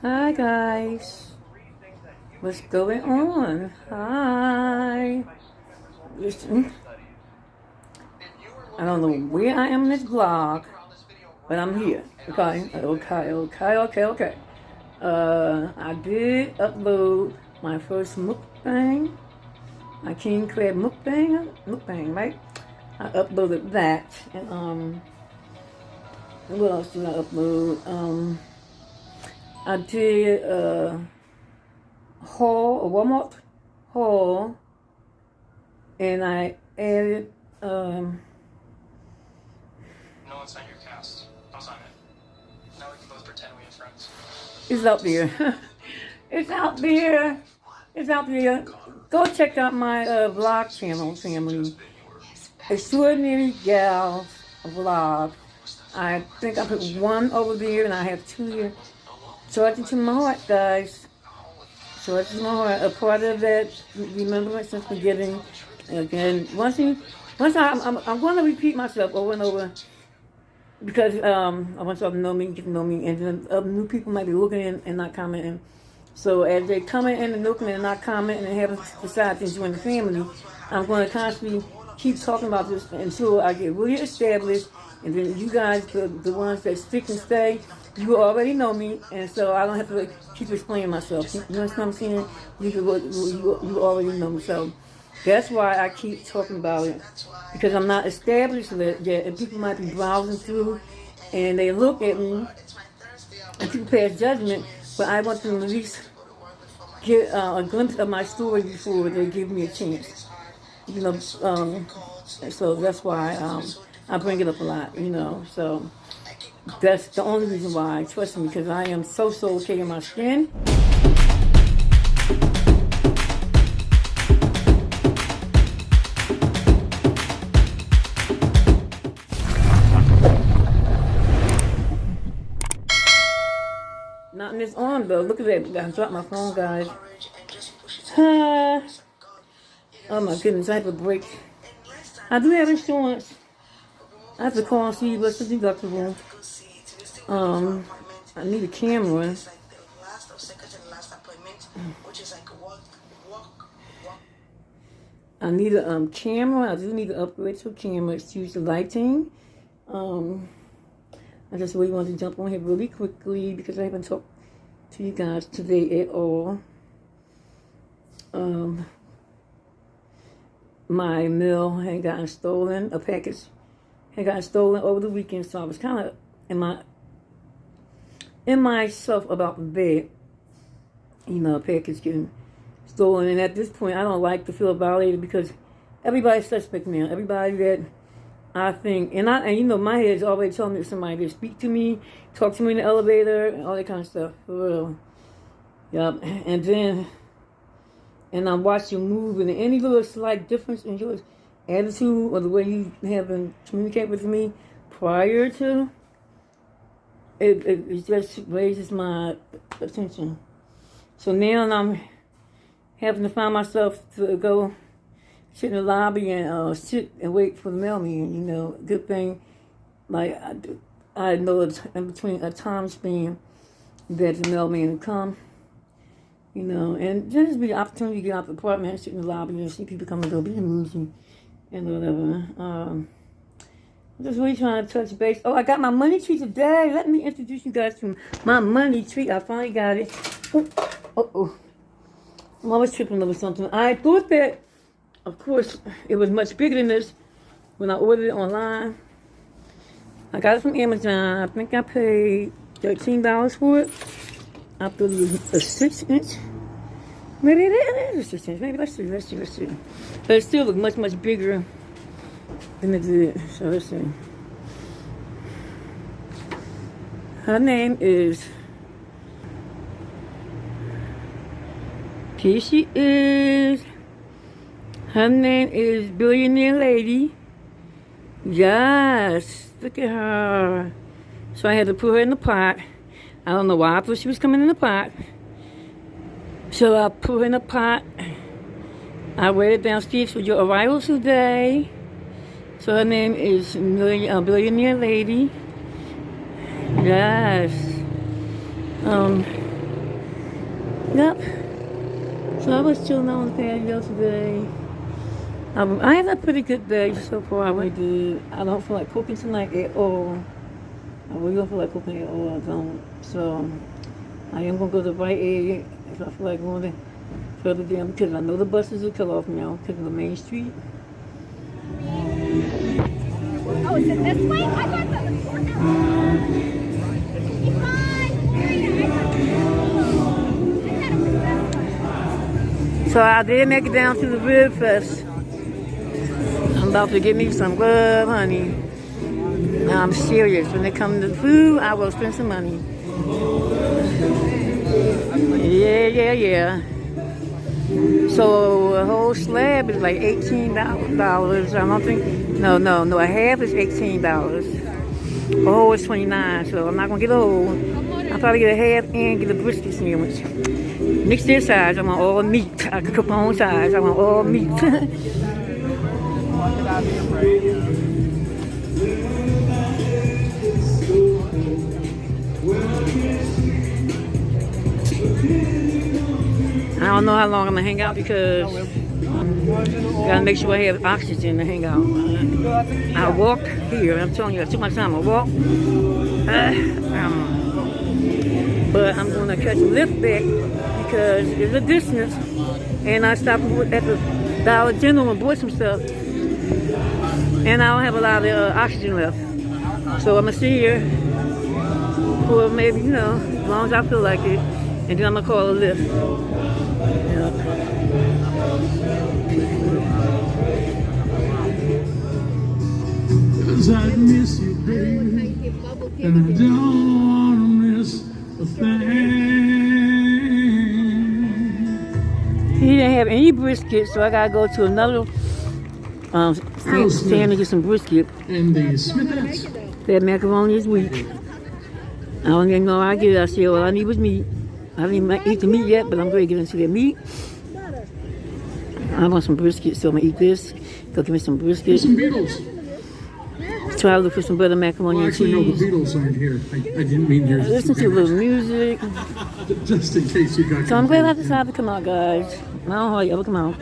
Hi guys, what's going on? Hi. Listen, I don't know where I am in this vlog, but I'm here. Okay. I did upload my first mukbang, my king crab mukbang, right? I uploaded that, and what else did I upload? I did a Walmart haul, and I added No, it's not your cast. I was on it. Now we can both pretend we have friends. It's out there. It's out there. It's out there. Go check out my vlog channel, family. Extraordinary Gal vlog. I think I put one over there, and I have two here. Charge it to my heart, guys. Charge it to my heart. A part of that remembrance and forgetting. Again, I'm going to repeat myself over and over, because I want y'all to know me, get to know me, and then new people might be looking in and not commenting. So as they comment in and looking and not commenting and haven't decided to join the family, I'm going to constantly keep talking about this until I get really established. And then you guys, the ones that stick and stay, you already know me, and so I don't have to keep explaining myself. You know what I'm saying? You already know me, so that's why I keep talking about it, because I'm not established yet, and people might be browsing through, and they look at me, and people pass judgment, but I want them to at least get a glimpse of my story before they give me a chance. You know, so that's why I bring it up a lot, you know, so that's the only reason why. Trust me, because I am so okay in my skin. Not in this arm though. Look at that. I dropped my phone, guys. Oh my goodness, I have a break. I do have insurance. I have to call and see what's the deductible. I need a camera. I need a camera. I do need to upgrade to a camera. Excuse the lighting. I just really wanted to jump on here really quickly because I haven't talked to you guys today at all. My mail had gotten stolen. A package had gotten stolen over the weekend, so I was kind of in myself about the bed. You know, a package getting stolen, and at this point, I don't like to feel violated because everybody's suspect now. Everybody that I think, and you know, my head is always telling me somebody to speak to me, talk to me in the elevator, and all that kind of stuff. For real. Yep. And I watch you move, and any little slight difference in your attitude or the way you have been communicate with me prior to it just raises my attention. So now I'm having to find myself to go sit in the lobby and sit and wait for the mailman. You know, good thing, like I know it's in between a time span that the mailman will come. You know, and just be the opportunity to get out the apartment and sit in the lobby and see people come and go, be amusing and whatever. I'm just really trying to touch base. Oh, I got my money tree today. Let me introduce you guys to my money tree. I finally got it. Oh. I'm always tripping over something. I thought that, of course, it was much bigger than this when I ordered it online. I got it from Amazon. I think I paid $13 for it. I thought it was a 6-inch. Maybe it is a 6-inch. Maybe let's see. But it still looks much bigger than it did. So let's see. Her name is, here she is. Her name is Billionaire Lady. Yes, look at her. So I had to put her in the pot. I don't know why I thought she was coming in the pot. So I put her in the pot. I waited downstairs for your arrival today. So her name is Billionaire Lady. Yes. Yep. So I was chilling on the patio today. I had a pretty good day so far. I really did. I don't feel like cooking tonight at all. I really don't feel like cooking at all. I don't. So I am gonna go to the right area if I feel like going to further down because I know the buses will cut off now because of the main street. Oh, is it this way? I thought that was So I did make it down to the Rib Fest. I'm about to get me some love, honey. I'm serious. When it comes to food, I will spend some money. Yeah. So a whole slab is like $18 or something. No. A half is $18. A whole is $29. So I'm not gonna get a whole. I'll probably get a half and get a brisket sandwich. Mix their size. I want all meat. I can cook my own size. I want all meat. I don't know how long I'm gonna hang out because gotta make sure I have oxygen to hang out. I walk here. I'm telling you, I took my time. I walk, but I'm gonna catch a lift back because it's a distance, and I stopped at the Dollar General and bought some stuff, and I don't have a lot of oxygen left. So I'm gonna sit here for maybe as long as I feel like it, and then I'm gonna call a lift. Cause I miss you, baby, and I don't wanna miss a thing. He didn't have any brisket, so I gotta go to another stand to get some brisket. And the Smithettes. That macaroni is weak. I don't even know how I get it. I said, all I need was meat. I didn't even eat the meat yet, but I'm going to get into the meat. I want some brisket, so I'm going to eat this. Go get me some brisket. Some Beatles. Try to look for some butter macaroni and cheese. No, the Beatles aren't here. I didn't mean yours. Listen to a little music. Just in case you got. So I'm glad I decided to come out, guys. I don't know how you ever come out.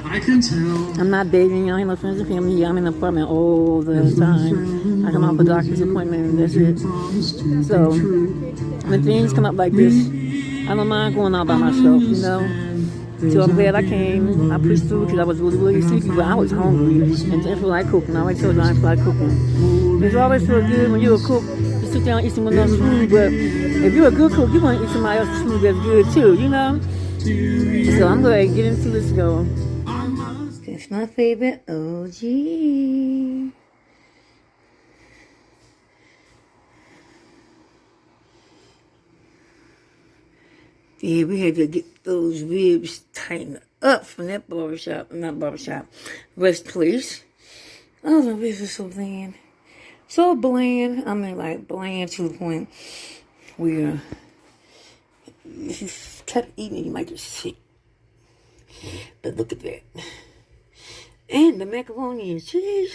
I can tell. I'm not dating. I ain't no friends and family. I'm in an apartment all the time. I come out for doctor's appointment and that's it. So when things come up like this, I don't mind going out by myself, So I'm glad I came. I pushed through because I was really sleepy, but I was hungry and didn't feel like cooking. I always told you I didn't feel like cooking. It's always feel good when you're a cook to sit down and eat someone else's food, but if you're a good cook, you want to eat somebody else's food that's good too, So I'm going to get into this though. It's my favorite OG. Yeah, we had to get those ribs tightened up from that rest place. Oh, the ribs are so bland. So bland. I mean, like, bland to the point where if you kept eating it, you might get sick. But look at that. And the macaroni and cheese.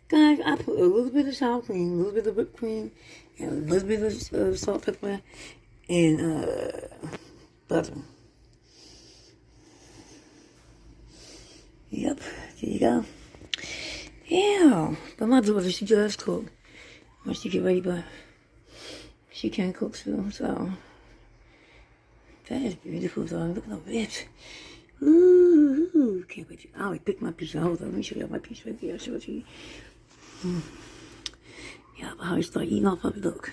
Guys, I put a little bit of sour cream, a little bit of whipped cream, and a little bit of salt, pepper, and butter. Yep, there you go. Yeah, but my daughter, she does cook. When she get ready, but she can't cook too, so that is beautiful, though. Look at the ribs. Ooh, can't wait. I always pick my pizza. Hold on, let me show you my pizza right there. I'll show it to you. Yeah, I always start eating off of it. Look,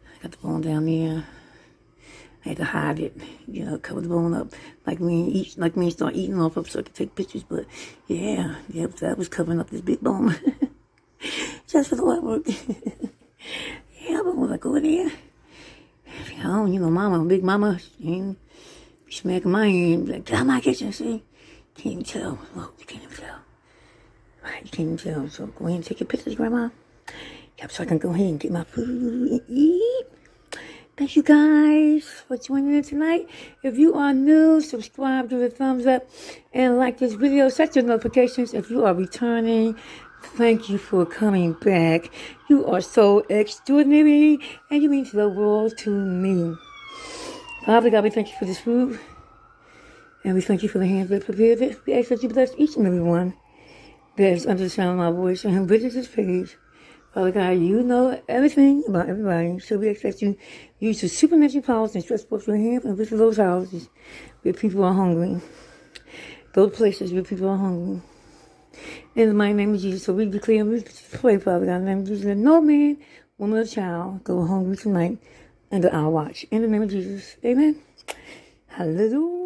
I got the bone down there. I had to hide it, cover the bone up, like we start eating off of, so I could take pictures. But yeah, that was covering up this big bone, just for the artwork. Yeah, but when I go in there, Mama, big Mama, she smacking my hand, like, get out of my kitchen, see? Can't even tell. Look, you can't even tell. Right, you can't even tell. So go ahead and take your pictures, Grandma. Yep, so I can go ahead and get my food and eat. Thank you guys for joining in tonight. If you are new, subscribe, give a thumbs up, and like this video. Set your notifications if you are returning. Thank you for coming back. You are so extraordinary, and you mean the world to me. Father God, we thank you for this food, and we thank you for the hands that prepared it. We ask that you bless each and every one that is under the sound of my voice and who visits this page. Father God, you know everything about everybody, so we expect you use your supernatural powers and stretch forth your hands and visit those houses where people are hungry, those places where people are hungry. In the mighty name of Jesus, so we declare and we pray, Father God, in the name of Jesus, that no man, woman, or child go hungry tonight under our watch. In the name of Jesus, amen. Hallelujah.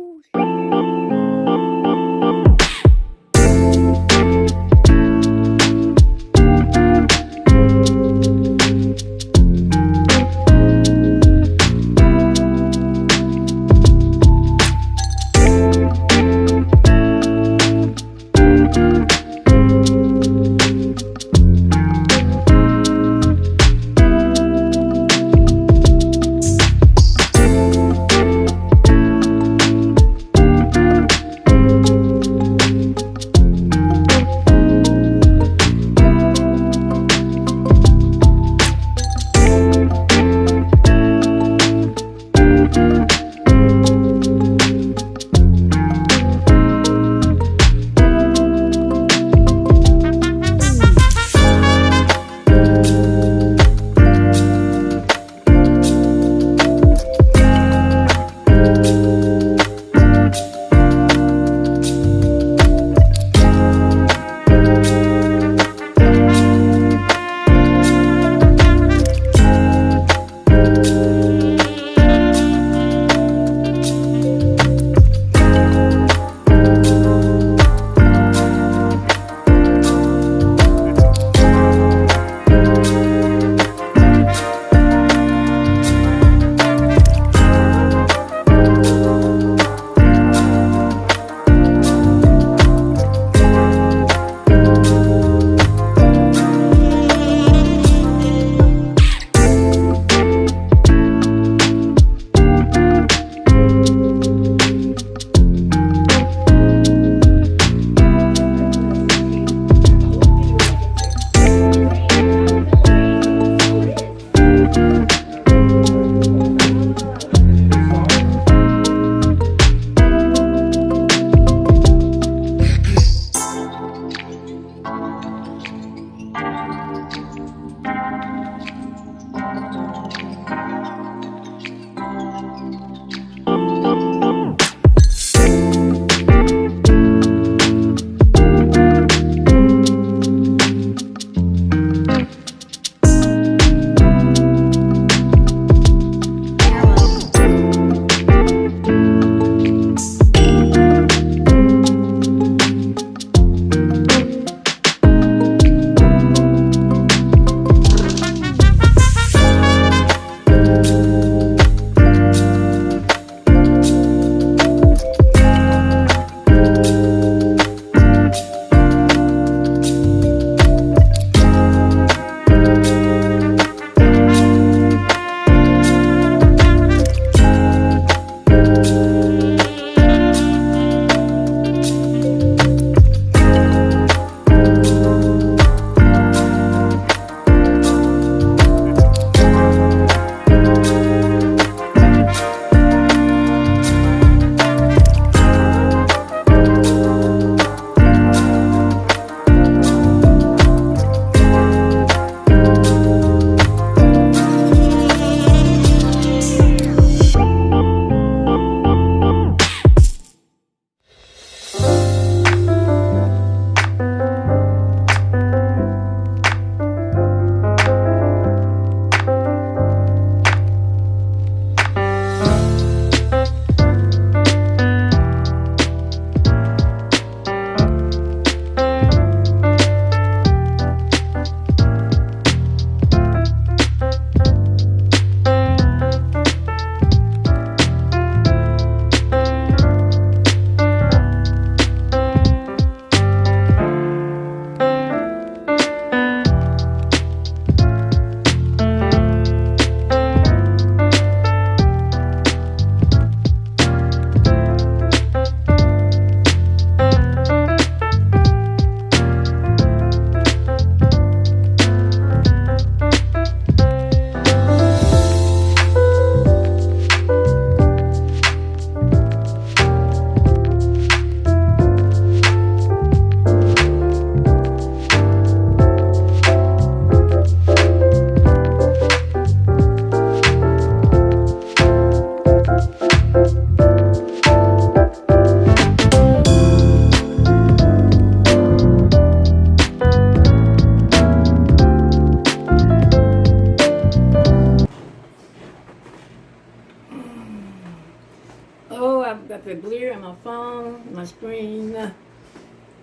the glare on my phone, my screen.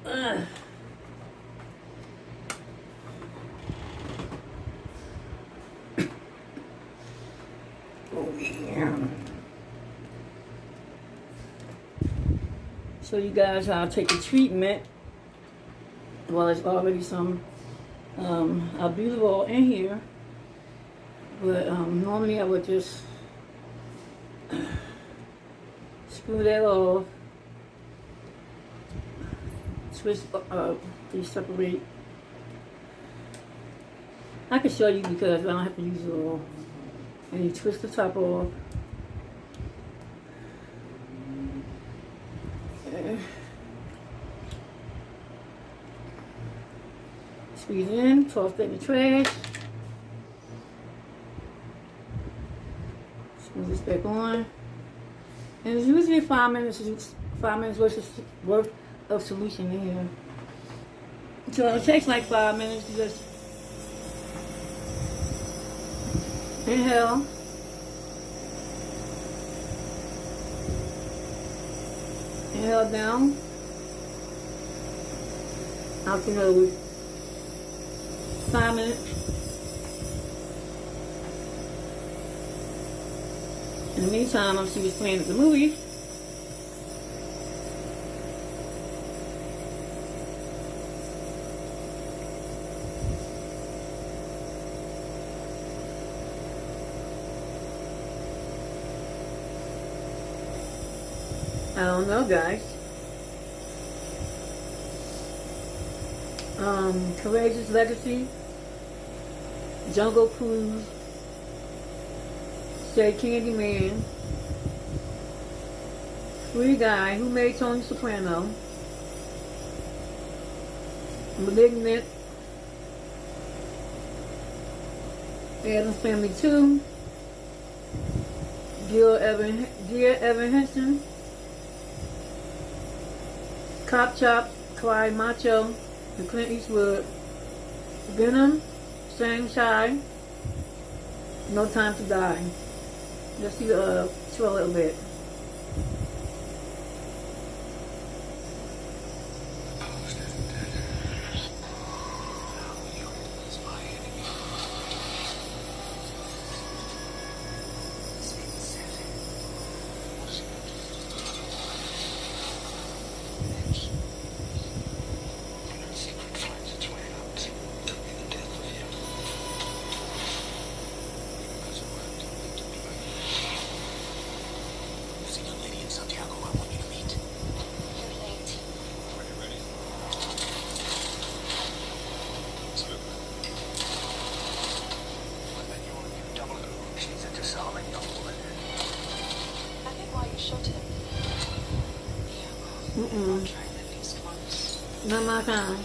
Oh yeah. So you guys, I'll take a treatment. Well, there's already some albuterol in here, but normally I would just screw that off, twist, separate. I can show you because I don't have to use it all. And you twist the top off. Squeeze in, toss that in the trash. Screw this back on. And it's usually 5 minutes worth of solution in here. So it takes like 5 minutes to just inhale. Inhale down. Out the nose. 5 minutes. In the meantime, she was playing at the movie. I don't know, guys. Courageous Legacy, Jungle Cruise, Say Candyman, Free Guy, Who Made Tony Soprano, Malignant, Addams Family 2, Dear Evan Henson, Cop Chop, Cry Macho, The Clint Eastwood, Venom, Shang-Chi, No Time to Die. Let's see the show a little bit. Not my kind.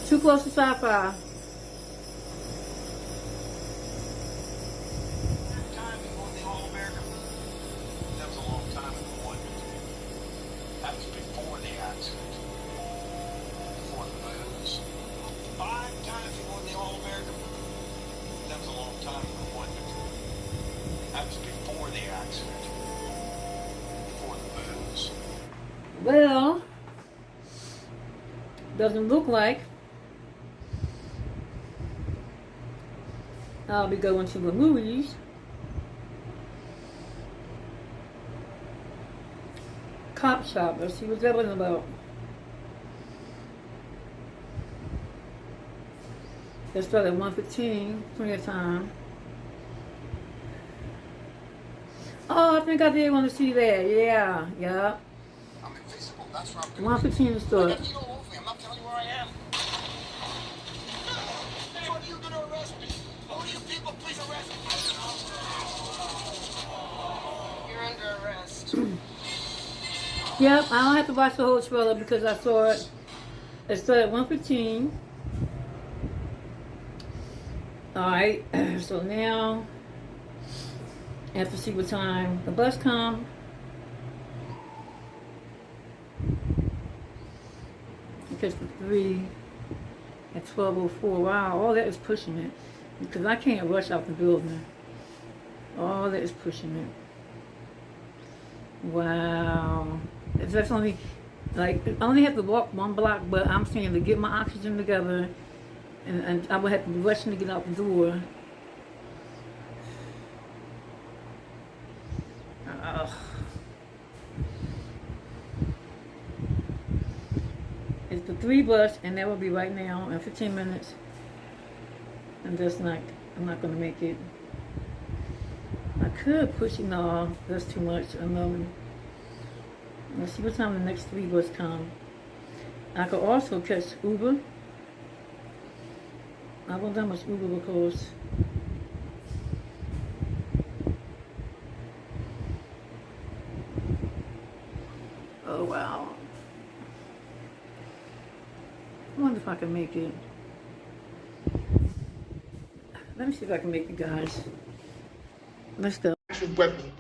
Too close to sci-fi. Well, doesn't look like I'll be going to the movies. Cop Shop, let's see what's that one about. Let's start at 1:15, plenty of time. Oh, I think I did want to see that. Yeah. 1:15 to start. I'm not telling you where I am. Hey, what are you gonna arrest me? Who are you people? Please arrest me. You're under arrest. Yep, I don't have to watch the whole trailer because I saw it. It started at 1:15. Alright, so now I have to see what time the bus comes. Because the 3 at 12:04. Wow, all that is pushing it. Because I can't rush out the building. All that is pushing it. Wow. That's only, like, I only have to walk 1 block, but I'm saying to get my oxygen together, and I would have to be rushing to get out the door. Ugh. It's the 3 bus, and that will be right now in 15 minutes. I'm not gonna make it. I could push it, no, that's too much. Let's see what time the next 3 bus come. I could also catch Uber. I wonder how much Uber will cost. Oh wow. I wonder if I can make it. Let me see if I can make it, guys. Let's go. Weapon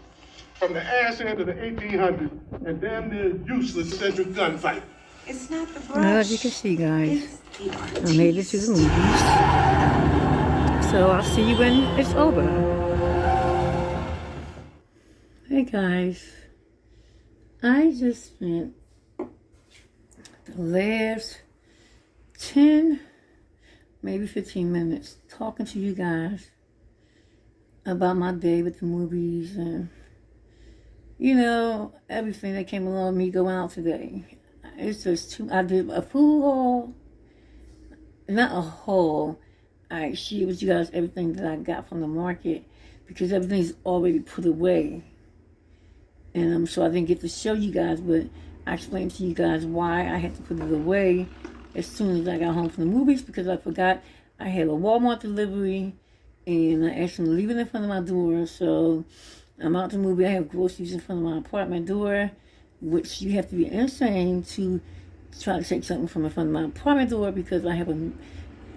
from the ass end of the 1800s and damn near useless central gunfight. It's not the brush. Well, as you can see, guys, It's the I made it to the movies. So I'll see you when it's over. Hey guys, I just spent the last 10, maybe 15 minutes talking to you guys about my day with the movies and, you know, everything that came along with me going out today. It's just too, I did a food haul, not a haul. I shared with you guys everything that I got from the market because everything's already put away. And so I didn't get to show you guys, but I explained to you guys why I had to put it away as soon as I got home from the movies because I forgot I had a Walmart delivery and I asked them to leave it in front of my door. So I'm out the movie. I have groceries in front of my apartment door, which you have to be insane to try to take something from in front of my apartment door because I have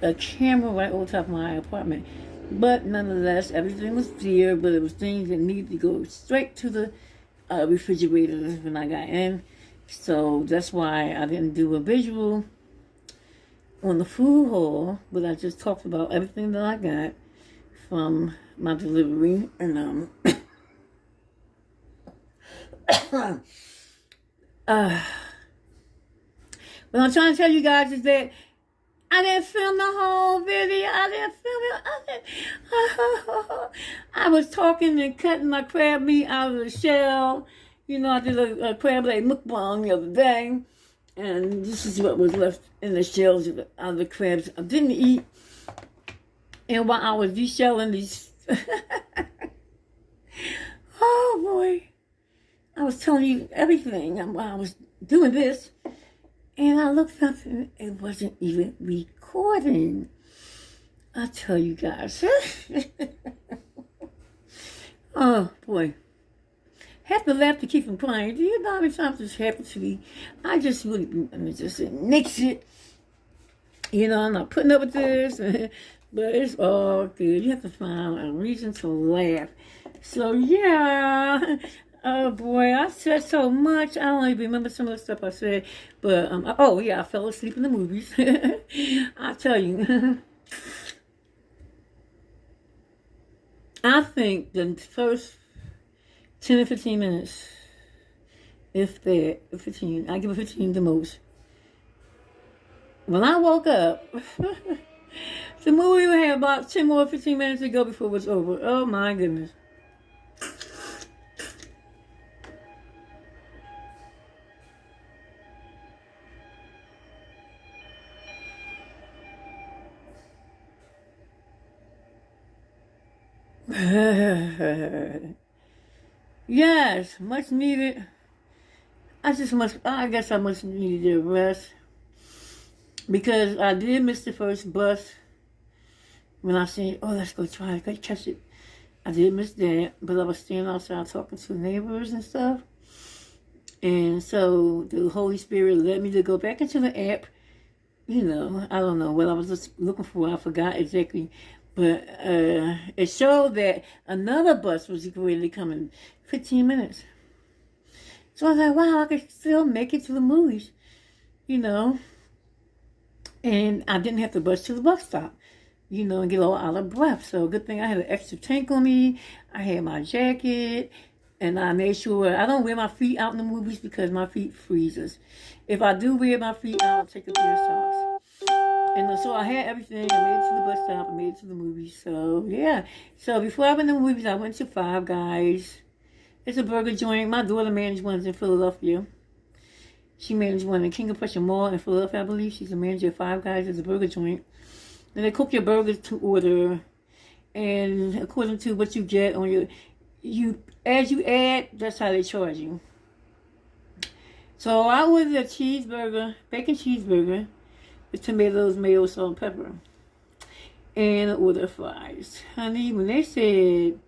a camera right over top of my apartment. But nonetheless, everything was there, but it was things that needed to go straight to the refrigerator when I got in. So that's why I didn't do a visual on the food haul, but I just talked about everything that I got from my delivery. And what I'm trying to tell you guys is that I didn't film the whole video. I didn't film it. I was talking and cutting my crab meat out of the shell. You know, I did a crab leg mukbang the other day. And this is what was left in the shells out of the crabs I didn't eat. And while I was deshelling these... oh, boy. I was telling you everything while I was doing this. And I looked up and it wasn't even recording. I tell you guys. Oh, boy. Have to laugh to keep from crying. Do you know how many times this happened to me? I just really, just nix it. You know, I'm not putting up with this. But it's all good. You have to find a reason to laugh. So, yeah. Oh, boy. I said so much. I don't even remember some of the stuff I said. But, oh, yeah. I fell asleep in the movies. I tell you. I think the first 10 or 15 minutes, if that, 15, I give it 15 the most. When I woke up, the movie would have about 10 more 15 minutes to go before it was over. Oh my goodness. Yes, much needed. I guess I much needed a rest. Because I did miss the first bus. When I said, oh, let's go try it, let's catch it. I did miss that, but I was standing outside talking to neighbors and stuff. And so the Holy Spirit led me to go back into the app. You know, I don't know what I was just looking for. I forgot exactly. But it showed that another bus was ready to come in 15 minutes. So I was like, wow, I could still make it to the movies, you know. And I didn't have to bus to the bus stop, you know, and get all out of breath. So good thing I had an extra tank on me. I had my jacket. And I made sure I don't wear my feet out in the movies because my feet freezes. If I do wear my feet out, I'll take a pair of socks. And so I had everything. I made it to the bus stop. I made it to the movies. So, yeah. So before I went to the movies, I went to Five Guys. It's a burger joint. My daughter managed one in Philadelphia. She managed one in King of Prussia Mall in Philadelphia, I believe. She's a manager of Five Guys. It's a burger joint. And they cook your burgers to order. And according to what you get on as you add, that's how they charge you. So I ordered a cheeseburger, bacon cheeseburger, with tomatoes, mayo, salt, and pepper. And I ordered fries. Honey, when they said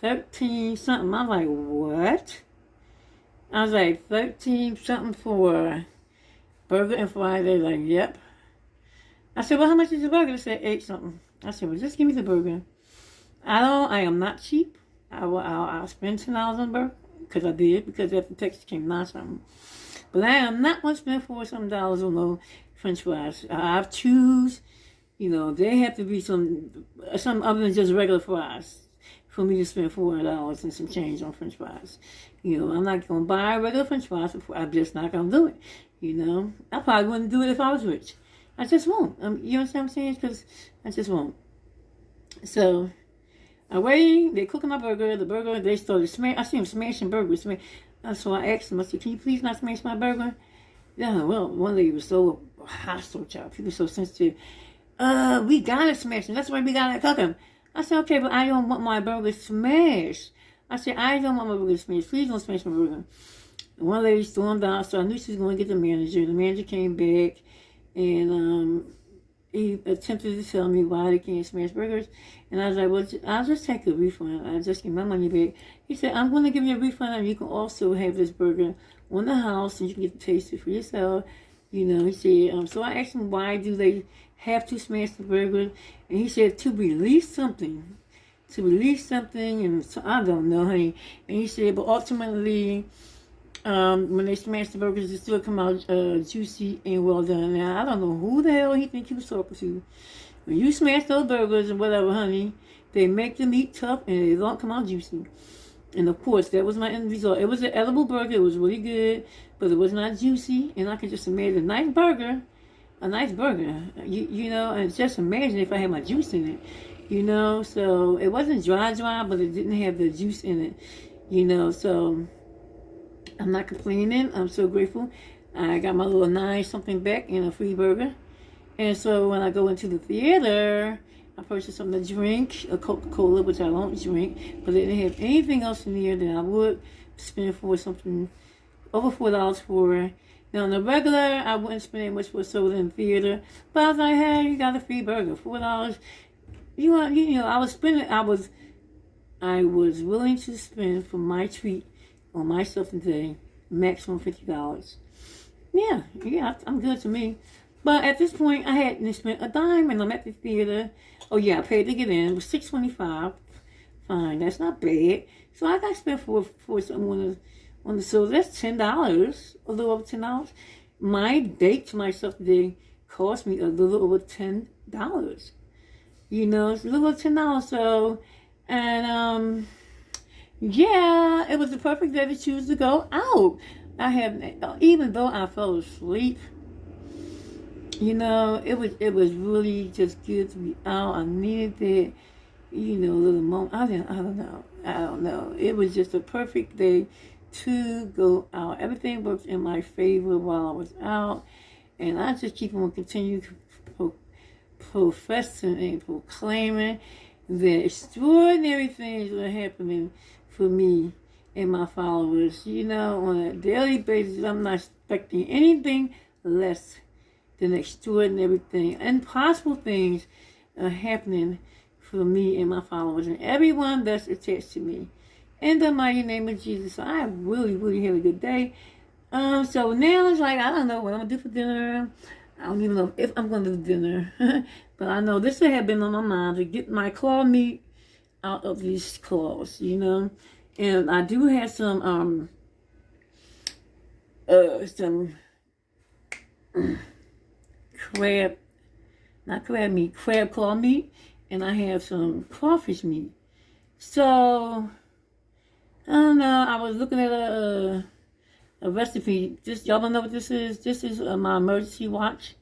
13 something, I'm like, what? I was like, 13 something for burger and fries. They're like, yep. I said, well, how much is the burger? They said 8 something. I said, well, just give me the burger. I am not cheap. I'll spend $10 on the burger, because I did, because after Texas came 9 something. But I am not going to spend $4 something on no French fries. I choose, they have to be some other than just regular fries for me to spend $4 and some change on French fries. I'm not going to buy regular French fries. I'm just not going to do it. I probably wouldn't do it if I was rich. I just won't. You understand what I'm saying? Because I just won't. So I waited. They cooking my burger. The burger, they started I see them smashing burgers. So I asked them, I said, can you please not smash my burger? Yeah, well, one lady was so hostile, child. People were so sensitive. We gotta smash them. That's why we gotta cook them. I said, okay, but I don't want my burger smashed. I said, I don't want my burger smashed. Please don't smash my burger. And one lady stormed out, so I knew she was going to get the manager. The manager came back, and he attempted to tell me why they can't smash burgers. And I was like, well, I'll just take a refund. I'll just get my money back. He said, I'm going to give you a refund, and you can also have this burger on the house, and you can get to taste it for yourself. He said, so I asked him, why do they have to smash the burger? And he said, to release something. And so I don't know, honey. And he said, but ultimately, when they smash the burgers, it still come out juicy and well done. Now, I don't know who the hell he think he was talking to. When you smash those burgers and whatever, honey, they make the meat tough and they don't come out juicy. And of course, that was my end result. It was an edible burger. It was really good, but it was not juicy. And I could just imagine a nice burger. And just imagine if I had my juice in it, So it wasn't dry, but it didn't have the juice in it, So I'm not complaining. I'm so grateful. I got my little 9-something back and a free burger. And so when I go into the theater, I purchased something to drink, a Coca-Cola, which I don't drink, but they didn't have anything else in there that I would spend for something over $4 for. Now, on the regular, I wouldn't spend much for soda in the theater, but I was like, hey, you got a free burger, $4. I was willing to spend for my treat on myself today, maximum $50. Yeah, I'm good to me. But at this point, I hadn't spent a dime, and I'm at the theater. Oh yeah, I paid to get in. It was $6.25. Fine, that's not bad. So I got spent for something on the soda. That's $10, a little over $10. My date to myself today cost me a little over $10. It's a little over $10. So, and yeah, it was the perfect day to choose to go out. Even though I fell asleep, it was really just good to be out. I needed that, little moment. I don't know. It was just a perfect day to go out. Everything worked in my favor while I was out, and I just keep on continuing professing and proclaiming that extraordinary things are happening for me and my followers. On a daily basis, I'm not expecting anything less than extraordinary things. Impossible things are happening for me and my followers and everyone that's attached to me. In the mighty name of Jesus. So I really, really had a good day. So now it's like, I don't know what I'm going to do for dinner. I don't even know if I'm going to do dinner. But I know this had been on my mind to get my claw meat out of these claws, And I do have some crab claw meat, and I have some crawfish meat. So I don't know. I was looking at a recipe. Y'all don't know what this is? This is my emergency watch.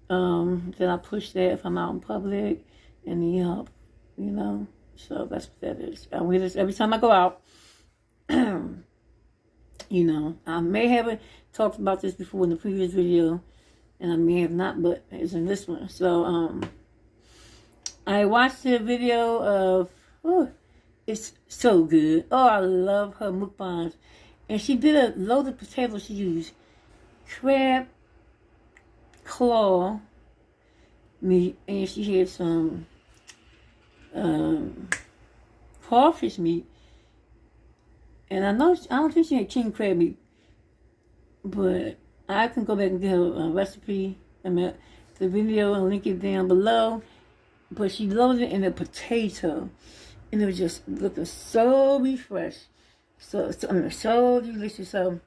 That I push that if I'm out in public and need help, you know. So that's what that is. I wear this every time I go out. You know, I may have talked about this before in the previous video, and I may have not, but it's in this one. So, I watched the video of, it's so good. Oh, I love her mukbangs. And she did a loaded potato. She used crab claw meat, and she had some crawfish meat. And I don't think she had king crab meat, but I can go back and get her a recipe and the video and link it down below. But she loaded it in a potato, and it was just looking so refreshed, so delicious. So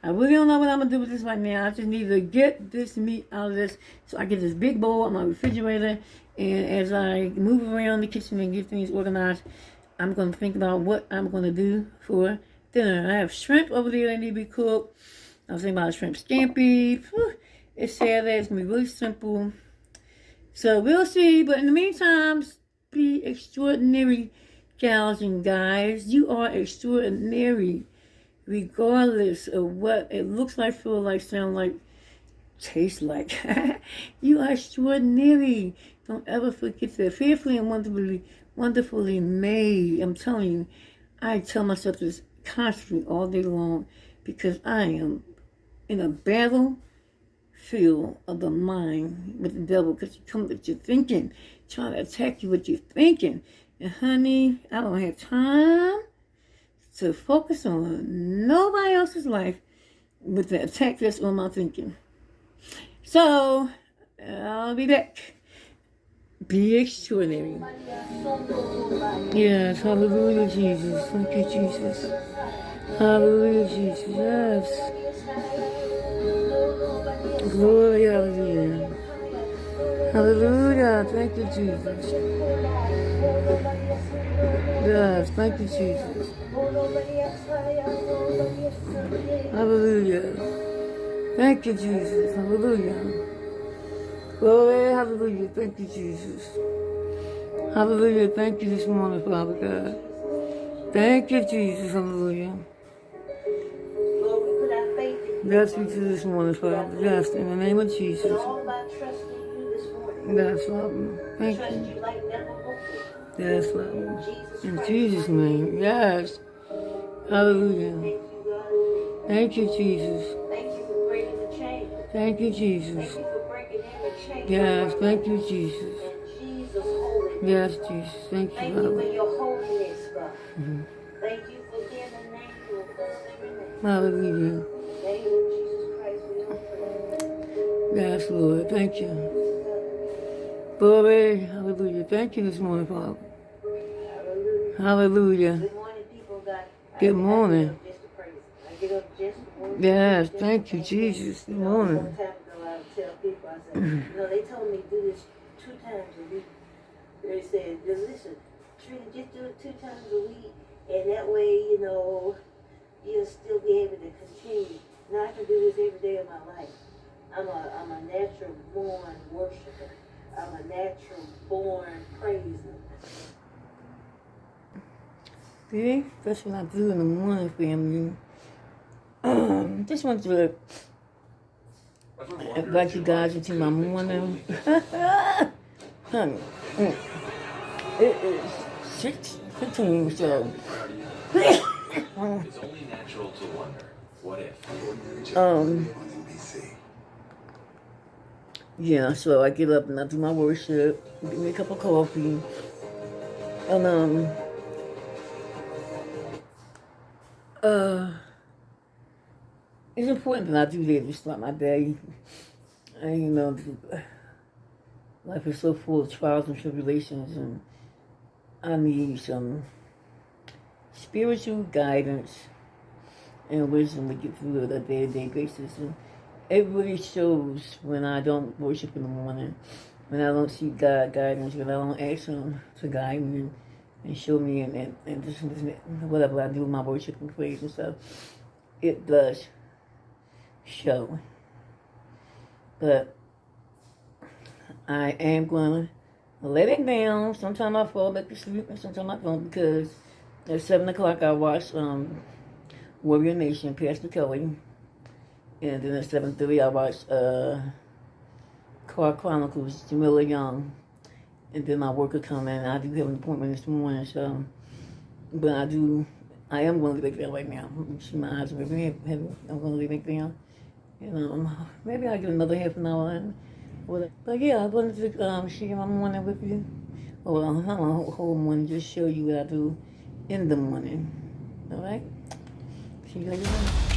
I really don't know what I'm gonna do with this right now. I just need to get this meat out of this, so I get this big bowl on my refrigerator. And as I move around the kitchen and get things organized, I'm gonna think about what I'm gonna do for dinner. I have shrimp over there that need to be cooked. I was thinking about shrimp scampi. It's Saturday. It's gonna be really simple. So we'll see. But in the meantime, be extraordinary, gals and guys. You are extraordinary, regardless of what it looks like, feel like, sound like, taste like. You are extraordinary. Don't ever forget that. Fearfully and wonderfully made. I'm telling you, I tell myself this constantly all day long, because I am in a battlefield of the mind with the devil, because he comes with your thinking, trying to attack you with your thinking. And honey, I don't have time to focus on nobody else's life with the attack that's on my thinking. So, I'll be back. Be extraordinary. Yes, hallelujah, Jesus. Thank you, Jesus. Hallelujah, Jesus. Yes. Glory, hallelujah. Hallelujah. Thank you, Jesus. Yes, thank you, Jesus. Hallelujah. Thank you, Jesus. Hallelujah. Glory, hallelujah. Thank you, Jesus. Hallelujah. Thank you this morning, Father God. Thank you, Jesus. Hallelujah. Bless you this morning, Father. Yes, in the name of Jesus. Yes, Father. Thank you. Yes, Father. In Jesus' name. Yes. Hallelujah. Thank you, Jesus. Thank you, Jesus. Yes, thank you, Jesus. Yes, Jesus. Thank you, Thank Father. you for your holiness, God. Thank you for being the name you above every name. Hallelujah. In the name of Jesus Christ, we don't pray. Yes, Lord. Thank you. Glory. Hallelujah. Thank you this morning, Father. Hallelujah. Hallelujah. Good morning, people, God. Good morning. I get up just to praise Him. I get up just to worship Him, Yes, just thank to you, thank Him. Jesus. Good You know, a morning. long time ago, I would tell people, I said, you know, they told me to do this 2 times a week. They said, listen, Trina, just do it 2 times a week, and that way, you know, you'll still be able to continue. Now I can do this every day of my life. I'm a natural born worshiper. I'm a natural born praiser. See, that's what I do in the morning, family. Just want to invite you guys into my morning. Honey, it is 6:15, so. It's only natural to wonder, what if? Yeah, so I get up and I do my worship, give me a cup of coffee, and it's important that I do that to start my day. And you know, life is so full of trials and tribulations, and I need some spiritual guidance and wisdom to get through it on a day-to-day basis. And it really shows when I don't worship in the morning, when I don't see God guidance, when I don't ask Him to guide me and show me and this whatever I do, my worship and praise and stuff, it does show. But I am going to let it down. Sometimes I fall back to sleep and sometimes I don't, because at 7 o'clock I watch Warrior Nation, Pastor Kelly. And then at 7:30 I watch Car Chronicles, Jamila Young. And then my worker come in. I do have an appointment this morning, so. But I am going to lay back down right now. See, my eyes are very heavy. I'm going to lay back down. And maybe I'll get another half an hour in. But yeah, I wanted to share my morning with you. Well, not my whole morning, just show you what I do in the morning. Alright? See you later.